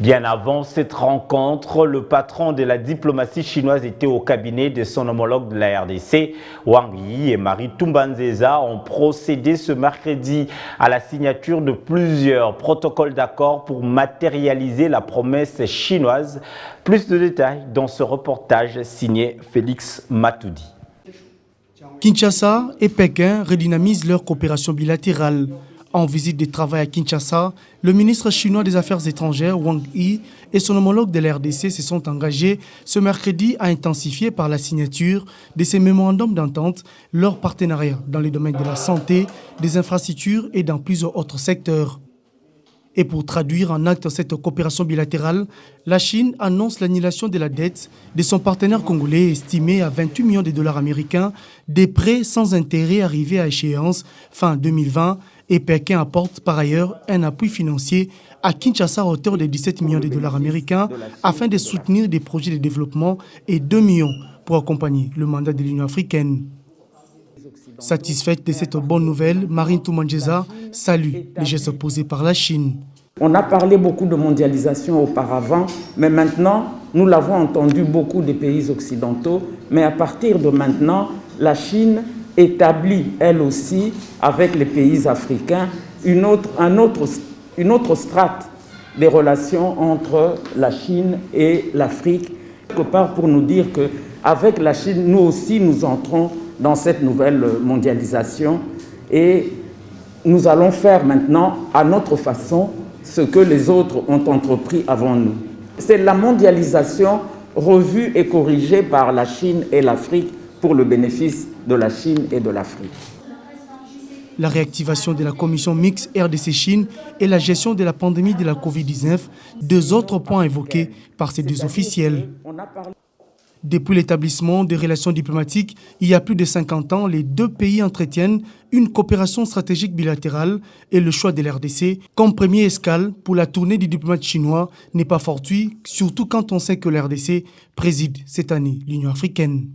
Bien avant cette rencontre, le patron de la diplomatie chinoise était au cabinet de son homologue de la RDC. Wang Yi et Marie Tumbanzeza ont procédé ce mercredi à la signature de plusieurs protocoles d'accord pour matérialiser la promesse chinoise. Plus de détails dans ce reportage signé Félix Matoudi. Kinshasa et Pékin redynamisent leur coopération bilatérale. En visite de travail à Kinshasa, le ministre chinois des Affaires étrangères Wang Yi et son homologue de la RDC se sont engagés ce mercredi à intensifier par la signature de ces mémorandums d'entente leur partenariat dans les domaines de la santé, des infrastructures et dans plusieurs autres secteurs. Et pour traduire en acte cette coopération bilatérale, la Chine annonce l'annulation de la dette de son partenaire congolais estimée à 28 millions de dollars américains, des prêts sans intérêt arrivés à échéance fin 2020, et Pékin apporte par ailleurs un appui financier à Kinshasa à hauteur de 17 millions de dollars américains afin de soutenir des projets de développement et 2 millions pour accompagner le mandat de l'Union africaine. Satisfaite de cette bonne nouvelle, Marie Tumbanzeza salue les gestes posés par la Chine. On a parlé beaucoup de mondialisation auparavant, mais maintenant, nous l'avons entendu beaucoup des pays occidentaux, mais à partir de maintenant, la Chine établit, elle aussi, avec les pays africains, une autre strate des relations entre la Chine et l'Afrique, quelque part pour nous dire qu'avec la Chine, nous aussi, nous entrons dans cette nouvelle mondialisation et nous allons faire maintenant à notre façon ce que les autres ont entrepris avant nous. C'est la mondialisation revue et corrigée par la Chine et l'Afrique pour le bénéfice de la Chine et de l'Afrique. La réactivation de la commission mixte RDC-Chine et la gestion de la pandémie de la Covid-19, deux autres points évoqués par ces deux officiels. Depuis l'établissement des relations diplomatiques, il y a plus de 50 ans, les deux pays entretiennent une coopération stratégique bilatérale et le choix de l'RDC comme première escale pour la tournée du diplomate chinois n'est pas fortuit, surtout quand on sait que l'RDC préside cette année l'Union africaine.